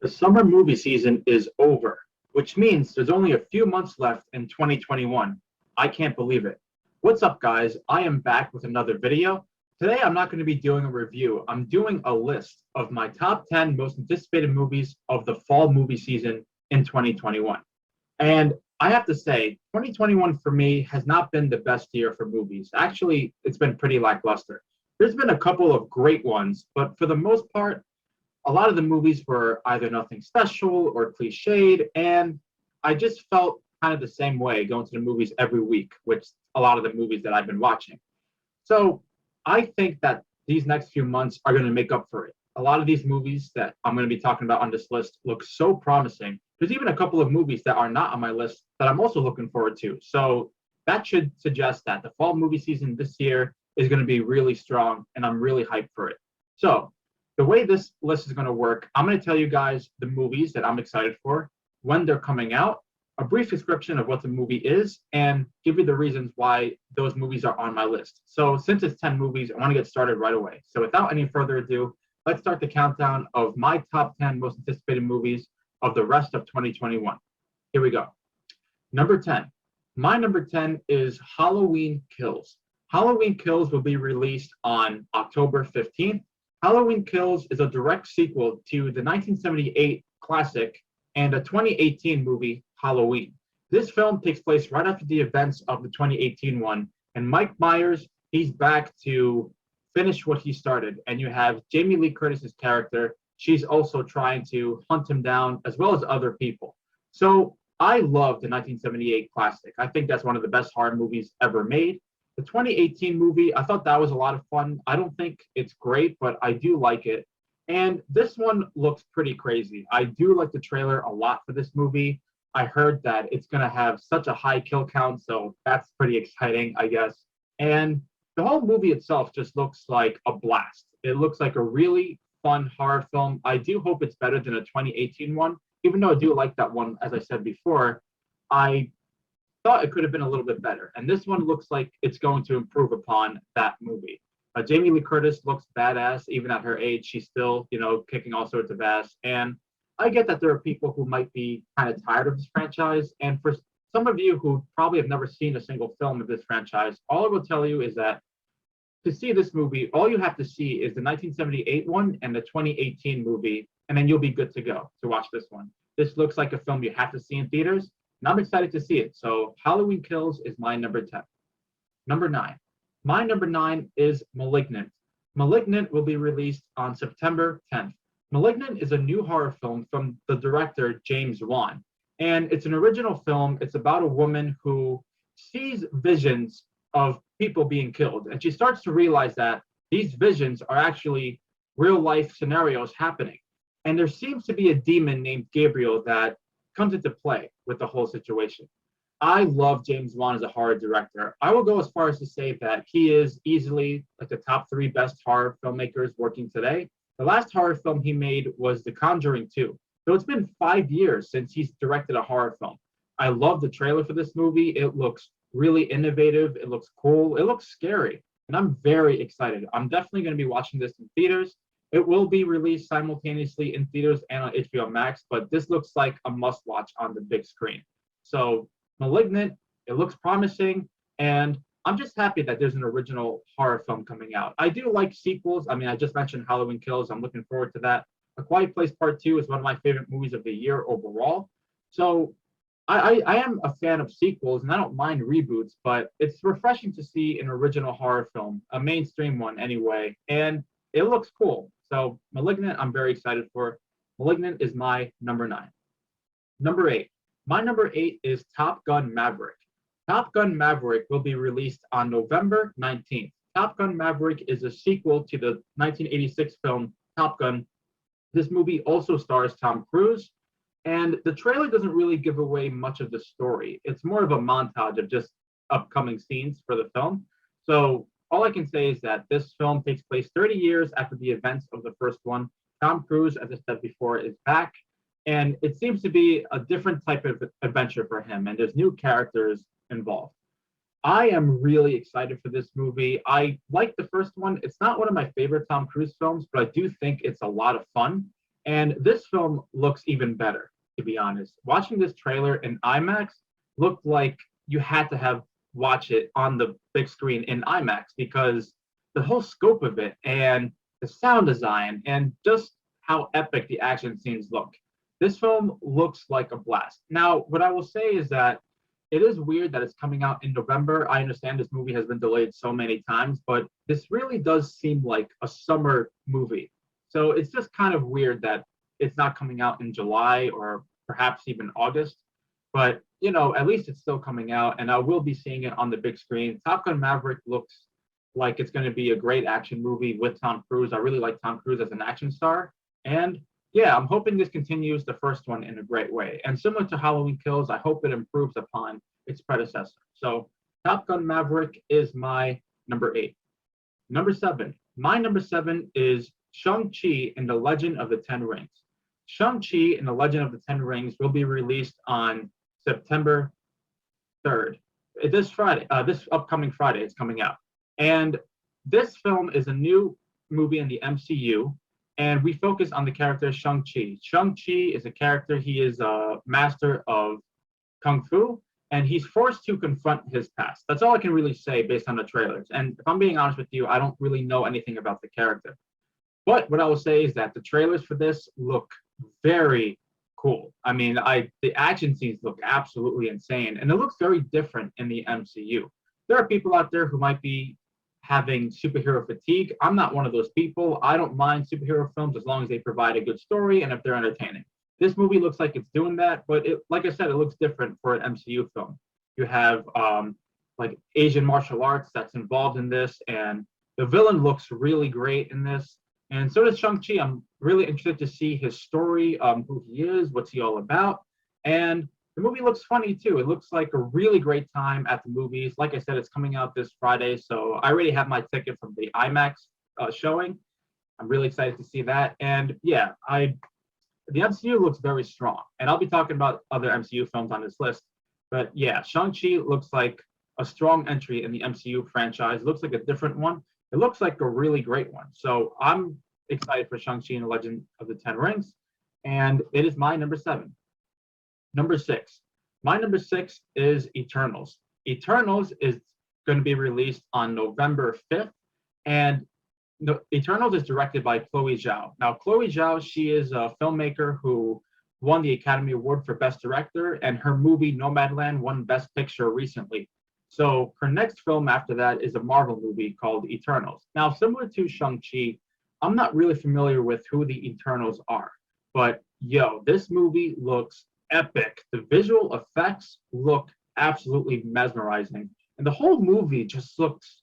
The summer movie season is over, which means there's only a few months left in 2021. I can't believe it. What's up, guys? I am back with another video. Today, I'm not going to be doing a review. I'm doing a list of my top 10 most anticipated movies of the fall movie season in 2021. And I have to say, 2021 for me has not been the best year for movies. Actually, it's been pretty lackluster. There's been a couple of great ones, but for the most part, a lot of the movies were either nothing special or cliched, and I just felt kind of the same way going to the movies every week, which a lot of the movies that I've been watching. So I think that these next few months are going to make up for it. A lot of these movies that I'm going to be talking about on this list look so promising. There's even a couple of movies that are not on my list that I'm also looking forward to. So that should suggest that the fall movie season this year is going to be really strong, and I'm really hyped for it. So the way this list is going to work, I'm going to tell you guys the movies that I'm excited for, when they're coming out, a brief description of what the movie is, and give you the reasons why those movies are on my list. So since it's 10 movies, I want to get started right away. So without any further ado, let's start the countdown of my top 10 most anticipated movies of the rest of 2021. Here we go. Number 10. My number 10 is Halloween Kills. Halloween Kills will be released on October 15th. Halloween Kills is a direct sequel to the 1978 classic and a 2018 movie, Halloween. This film takes place right after the events of the 2018 one, and Mike Myers, he's back to finish what he started. And you have Jamie Lee Curtis's character. She's also trying to hunt him down, as well as other people. So I love the 1978 classic. I think that's one of the best horror movies ever made. The 2018 movie, I thought that was a lot of fun. I don't think it's great, but I do like it. And this one looks pretty crazy. I do like the trailer a lot for this movie. I heard that it's going to have such a high kill count, so that's pretty exciting, I guess. And the whole movie itself just looks like a blast. It looks like a really fun horror film. I do hope it's better than a 2018 one, even though I do like that one, as I said before. I thought it could have been a little bit better. And this one looks like it's going to improve upon that movie. Jamie Lee Curtis looks badass. Even at her age, she's still, kicking all sorts of ass. And I get that there are people who might be kind of tired of this franchise. And for some of you who probably have never seen a single film of this franchise, all I will tell you is that to see this movie, all you have to see is the 1978 one and the 2018 movie, and then you'll be good to go to watch this one. This looks like a film you have to see in theaters, and I'm excited to see it. So Halloween Kills is my number 10. Number 9. My number 9 is Malignant. Malignant will be released on September 10th. Malignant is a new horror film from the director James Wan. And it's an original film. It's about a woman who sees visions of people being killed. And she starts to realize that these visions are actually real life scenarios happening. And there seems to be a demon named Gabriel that comes into play with the whole situation. I love James Wan as a horror director. I will go as far as to say that he is easily like the top 3 best horror filmmakers working today. The last horror film he made was The Conjuring 2. So it's been 5 years since he's directed a horror film. I love the trailer for this movie. It looks really innovative. It looks cool. It looks scary. And I'm very excited. I'm definitely going to be watching this in theaters. It will be released simultaneously in theaters and on HBO Max, but this looks like a must-watch on the big screen. So Malignant, it looks promising, and I'm just happy that there's an original horror film coming out. I do like sequels. I mean, I just mentioned Halloween Kills. I'm looking forward to that. A Quiet Place Part 2 is one of my favorite movies of the year overall. So I am a fan of sequels, and I don't mind reboots, but it's refreshing to see an original horror film, a mainstream one anyway, and it looks cool. So Malignant, I'm very excited for. Malignant is my number 9. Number 8. My number 8 is Top Gun Maverick. Top Gun Maverick will be released on November 19th. Top Gun Maverick is a sequel to the 1986 film Top Gun. This movie also stars Tom Cruise, and the trailer doesn't really give away much of the story. It's more of a montage of just upcoming scenes for the film. So all I can say is that this film takes place 30 years after the events of the first one. Tom Cruise, as I said before, is back. And it seems to be a different type of adventure for him, and there's new characters involved. I am really excited for this movie. I like the first one. It's not one of my favorite Tom Cruise films, but I do think it's a lot of fun. And this film looks even better, to be honest. Watching this trailer in IMAX looked like you had to have watch it on the big screen in IMAX because the whole scope of it and the sound design and just how epic the action scenes look. This film looks like a blast. Now, what I will say is that it is weird that it's coming out in November. I understand this movie has been delayed so many times, but this really does seem like a summer movie. So it's just kind of weird that it's not coming out in July or perhaps even August. But, at least it's still coming out, and I will be seeing it on the big screen. Top Gun Maverick looks like it's going to be a great action movie with Tom Cruise. I really like Tom Cruise as an action star. And yeah, I'm hoping this continues the first one in a great way. And similar to Halloween Kills, I hope it improves upon its predecessor. So Top Gun Maverick is my number 8. Number 7. My number 7 is ShangChi and the Legend of the Ten Rings. ShangChi and the Legend of the Ten Rings will be released on September 3rd. This Friday, this upcoming Friday, it's coming out. And this film is a new movie in the MCU, and we focus on the character ShangChi. ShangChi is a character, he is a master of Kung Fu, and he's forced to confront his past. That's all I can really say based on the trailers. And if I'm being honest with you, I don't really know anything about the character. But what I will say is that the trailers for this look very cool. I mean, the action scenes look absolutely insane, and it looks very different in the MCU. There are people out there who might be having superhero fatigue. I'm not one of those people. I don't mind superhero films as long as they provide a good story and if they're entertaining. This movie looks like it's doing that, but like I said, it looks different for an MCU film. You have like Asian martial arts that's involved in this, and the villain looks really great in this. And so does ShangChi. I'm really interested to see his story, who he is, what's he all about. And the movie looks funny too. It looks like a really great time at the movies. Like I said, it's coming out this Friday, so I already have my ticket from the IMAX showing. I'm really excited to see that. And yeah, the MCU looks very strong. And I'll be talking about other MCU films on this list. But yeah, ShangChi looks like a strong entry in the MCU franchise. It looks like a different one. It looks like a really great one. So I'm excited for ShangChi and the Legend of the Ten Rings. And it is my number 7. Number 6. My number 6 is Eternals. Eternals is going to be released on November 5th. And Eternals is directed by Chloe Zhao. Now, Chloe Zhao, she is a filmmaker who won the Academy Award for Best Director, and her movie Nomadland won Best Picture recently. So her next film after that is a Marvel movie called Eternals. Now, similar to Shang-Chi, I'm not really familiar with who the Eternals are, but this movie looks epic. The visual effects look absolutely mesmerizing, and the whole movie just looks,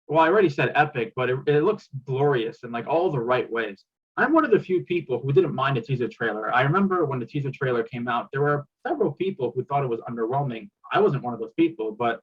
well, I already said epic, but it looks glorious in like all the right ways. I'm one of the few people who didn't mind the teaser trailer. I remember when the teaser trailer came out, there were several people who thought it was underwhelming. I wasn't one of those people, but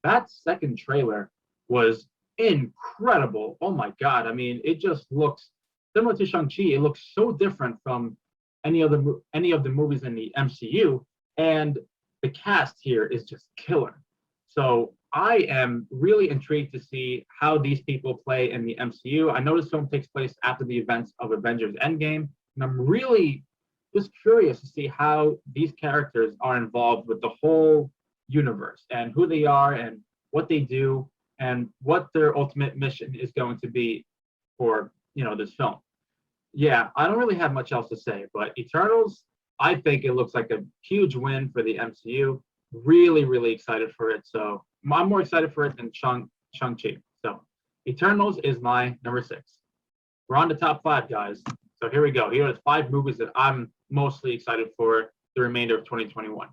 that second trailer was incredible. Oh my God. I mean, it just looks similar to Shang-Chi. It looks so different from any of the movies in the MCU. And the cast here is just killer. So I am really intrigued to see how these people play in the MCU. I know this film takes place after the events of Avengers Endgame, and I'm really just curious to see how these characters are involved with the whole universe and who they are and what they do and what their ultimate mission is going to be for, this film. Yeah, I don't really have much else to say, but Eternals, I think it looks like a huge win for the MCU. Really, really excited for it. So I'm more excited for it than Shang-Chi. So Eternals is my number 6. We're on the top 5, guys. So here we go. Here are the 5 movies that I'm mostly excited for the remainder of 2021.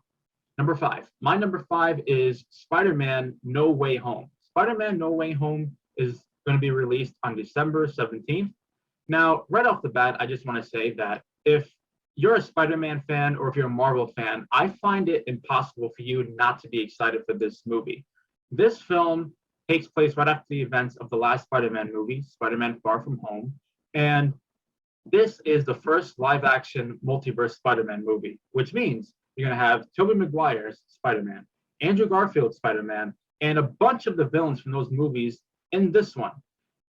Number 5. My number 5 is Spider-Man No Way Home. Spider-Man No Way Home is going to be released on December 17th. Now, right off the bat, I just want to say that if you're a Spider-Man fan or if you're a Marvel fan, I find it impossible for you not to be excited for this movie. This film takes place right after the events of the last Spider-Man movie, Spider-Man Far From Home. And this is the first live-action multiverse Spider-Man movie, which means you're going to have Tobey Maguire's Spider-Man, Andrew Garfield's Spider-Man, and a bunch of the villains from those movies in this one.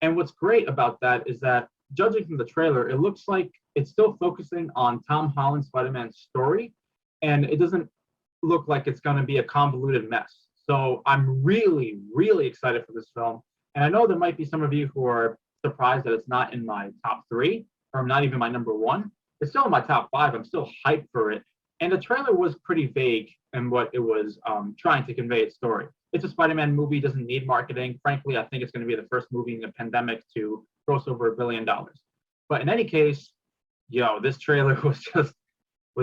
And what's great about that is that, judging from the trailer, it looks like it's still focusing on Tom Holland's Spider-Man story, and it doesn't look like it's going to be a convoluted mess. So I'm really, really excited for this film. And I know there might be some of you who are surprised that it's not in my top three, or not even my number one. It's still in my top five. I'm still hyped for it. And the trailer was pretty vague in what it was trying to convey its story. It's a Spider-Man movie, doesn't need marketing. Frankly, I think it's going to be the first movie in the pandemic to gross over $1 billion. But in any case, this trailer was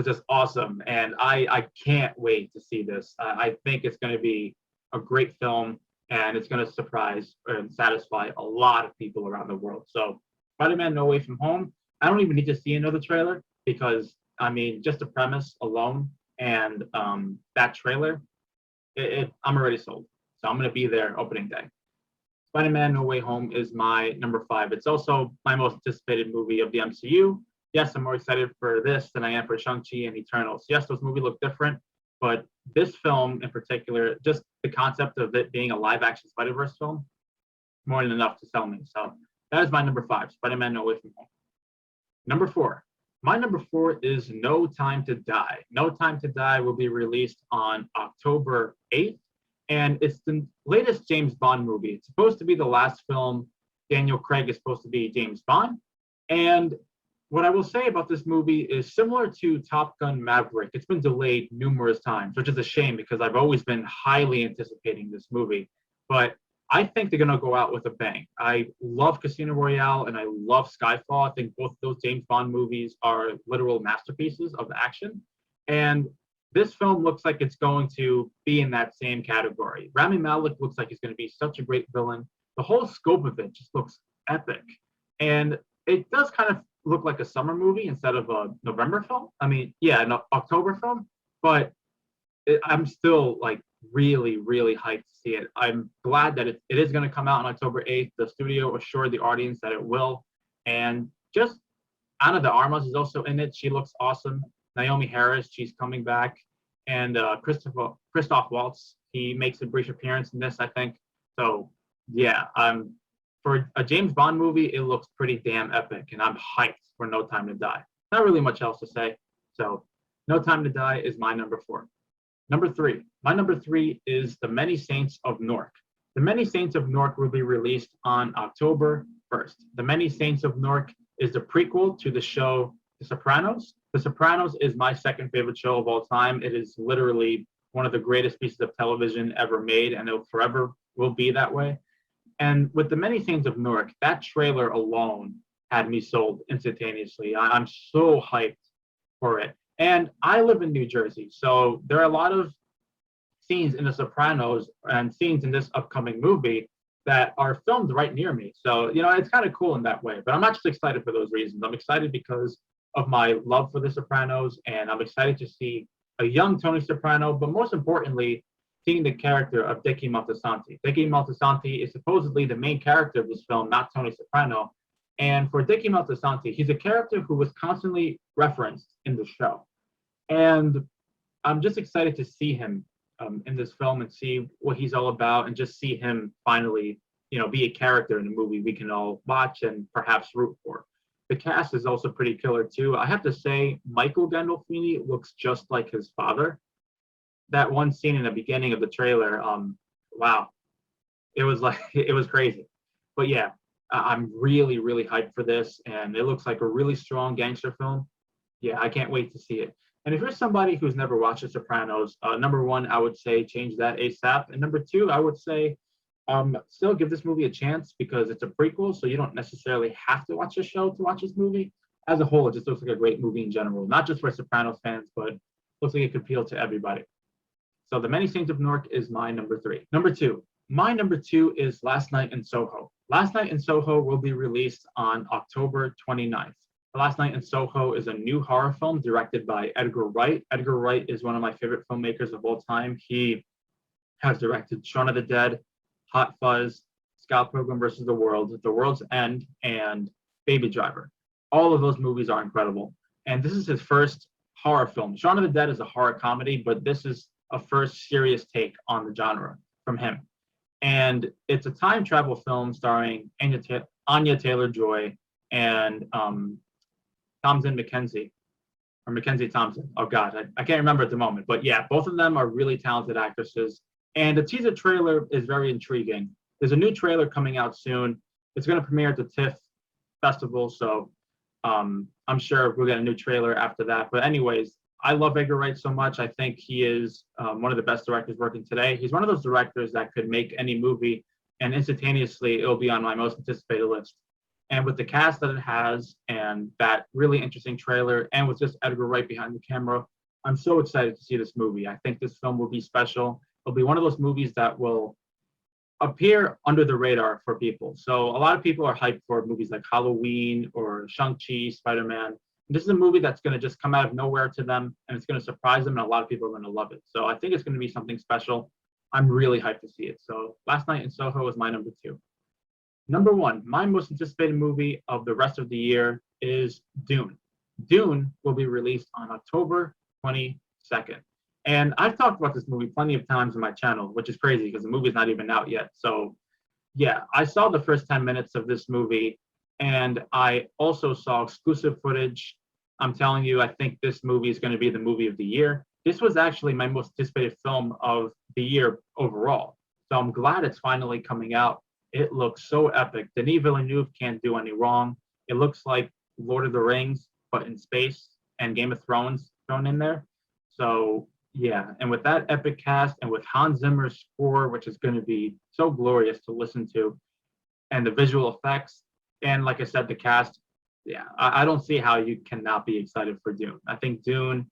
just awesome, and I can't wait to see this. I think it's going to be a great film, and it's going to surprise and satisfy a lot of people around the world. So, Spider-Man No Way From Home, I don't even need to see another trailer because, I mean, just the premise alone and that trailer, I'm already sold. So I'm going to be there opening day. Spider-Man No Way Home is my number 5. It's also my most anticipated movie of the MCU. Yes, I'm more excited for this than I am for ShangChi and Eternals. Yes, those movies look different, but this film in particular, just the concept of it being a live-action Spider-Verse film, more than enough to sell me. So that is my number 5, Spider-Man No Way From Home. Number 4. My number 4 is No Time to Die. No Time to Die will be released on October 8th, and it's the latest James Bond movie. It's supposed to be the last film. Daniel Craig is supposed to be James Bond. And what I will say about this movie is similar to Top Gun Maverick. It's been delayed numerous times, which is a shame because I've always been highly anticipating this movie. But I think they're going to go out with a bang. I love Casino Royale and I love Skyfall. I think both of those James Bond movies are literal masterpieces of action. And this film looks like it's going to be in that same category. Rami Malek looks like he's going to be such a great villain. The whole scope of it just looks epic. And it does kind of look like a summer movie instead of a November film. I mean, yeah, an October film, but I'm still like really, really hyped to see it. I'm glad that it is going to come out on October 8th. The studio assured the audience that it will. And just Ana de Armas is also in it. She looks awesome. Naomi Harris, she's coming back. And Christoph Waltz, he makes a brief appearance in this, I think. So, yeah, for a James Bond movie, it looks pretty damn epic, and I'm hyped for No Time to Die. Not really much else to say. So, No Time to Die is my number 4. Number 3. My number 3 is The Many Saints of Newark. The Many Saints of Newark will be released on October 1st. The Many Saints of Newark is the prequel to the show The Sopranos. The Sopranos is my second favorite show of all time. It is literally one of the greatest pieces of television ever made, and it forever will be that way. And with The Many Saints of Newark, that trailer alone had me sold instantaneously. I'm so hyped for it. And I live in New Jersey, so there are a lot of scenes in The Sopranos and scenes in this upcoming movie that are filmed right near me. So, it's kind of cool in that way. But I'm not just excited for those reasons. I'm excited because of my love for The Sopranos, and I'm excited to see a young Tony Soprano, but most importantly, seeing the character of Dickie Moltisanti. Dickie Moltisanti is supposedly the main character of this film, not Tony Soprano. And for Dickie Moltisanti, he's a character who was constantly referenced in the show. And I'm just excited to see him in this film and see what he's all about, and just see him finally, be a character in a movie we can all watch and perhaps root for. The cast is also pretty killer too. I have to say, Michael Gandolfini looks just like his father. That one scene in the beginning of the trailer, wow, it was crazy. But yeah, I'm really, really hyped for this, and it looks like a really strong gangster film. Yeah, I can't wait to see it. And if you're somebody who's never watched The Sopranos, number 1, I would say change that ASAP. And number 2, I would say still give this movie a chance because it's a prequel, so you don't necessarily have to watch the show to watch this movie. As a whole, it just looks like a great movie in general, not just for Sopranos fans, but looks like it could appeal to everybody. So The Many Saints of Newark is my number 3. Number 2. My number 2 is Last Night in Soho. Last Night in Soho will be released on October 29th. Last Night in Soho is a new horror film directed by Edgar Wright. Edgar Wright is one of my favorite filmmakers of all time. He has directed Shaun of the Dead, Hot Fuzz, Scott Pilgrim vs. The World's End, and Baby Driver. All of those movies are incredible. And this is his first horror film. Shaun of the Dead is a horror comedy, but this is a first serious take on the genre from him. And it's a time travel film starring Anya Taylor-Joy and Thompson McKenzie, or Mackenzie Thompson. Oh God, I can't remember at the moment. But yeah, both of them are really talented actresses. And the teaser trailer is very intriguing. There's a new trailer coming out soon. It's going to premiere at the TIFF Festival, so I'm sure we'll get a new trailer after that. But anyways, I love Edgar Wright so much. I think he is one of the best directors working today. He's one of those directors that could make any movie and instantaneously it'll be on my most anticipated list. And with the cast that it has and that really interesting trailer and with just Edgar Wright behind the camera, I'm so excited to see this movie. I think this film will be special. It'll be one of those movies that will appear under the radar for people. So a lot of people are hyped for movies like Halloween or ShangChi, Spiderman. This is a movie that's going to just come out of nowhere to them and it's going to surprise them and a lot of people are going to love it. So I think it's going to be something special. I'm really hyped to see it. So Last Night in Soho was my number 2. Number 1, my most anticipated movie of the rest of the year is Dune. Dune will be released on October 22nd. And I've talked about this movie plenty of times on my channel, which is crazy because the movie's not even out yet. So yeah, I saw the first 10 minutes of this movie and I also saw exclusive footage. I'm telling you, I think this movie is going to be the movie of the year. This was actually my most anticipated film of the year overall. So I'm glad it's finally coming out. It looks so epic. Denis Villeneuve can't do any wrong. It looks like Lord of the Rings, but in space, and Game of Thrones thrown in there. So yeah, and with that epic cast and with Hans Zimmer's score, which is going to be so glorious to listen to, and the visual effects, and like I said, the cast, yeah, I don't see how you cannot be excited for Dune. I think Dune,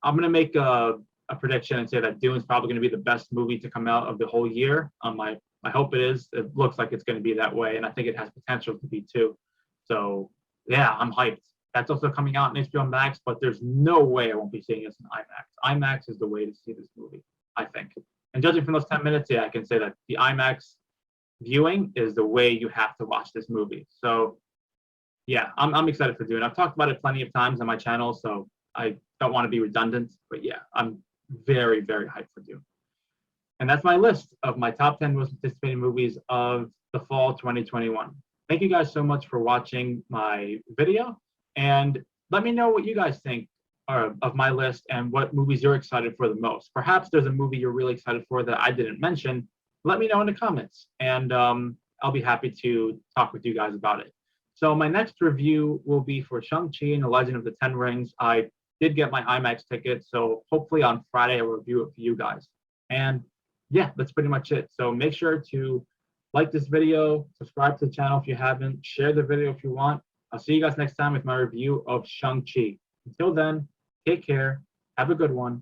I'm going to make a prediction and say that Dune is probably going to be the best movie to come out of the whole year. I hope it is. It looks like it's going to be that way, and I think it has potential to be too. So yeah, I'm hyped. That's also coming out in HBO Max, but there's no way I won't be seeing this in IMAX. IMAX is the way to see this movie, I think. And judging from those 10 minutes, yeah, I can say that the IMAX viewing is the way you have to watch this movie. So yeah, I'm excited for Dune. I've talked about it plenty of times on my channel, so I don't want to be redundant, but yeah, I'm very, very hyped for Dune. And that's my list of my top 10 most anticipated movies of the fall 2021. Thank you guys so much for watching my video. And let me know what you guys think of my list and what movies you're excited for the most. Perhaps there's a movie you're really excited for that I didn't mention. Let me know in the comments, and I'll be happy to talk with you guys about it. So my next review will be for Shang-Chi and the Legend of the Ten Rings. I did get my IMAX ticket, so hopefully on Friday I'll review it for you guys. And yeah, that's pretty much it. So make sure to like this video, subscribe to the channel if you haven't, share the video if you want. I'll see you guys next time with my review of Shang-Chi. Until then, take care, have a good one,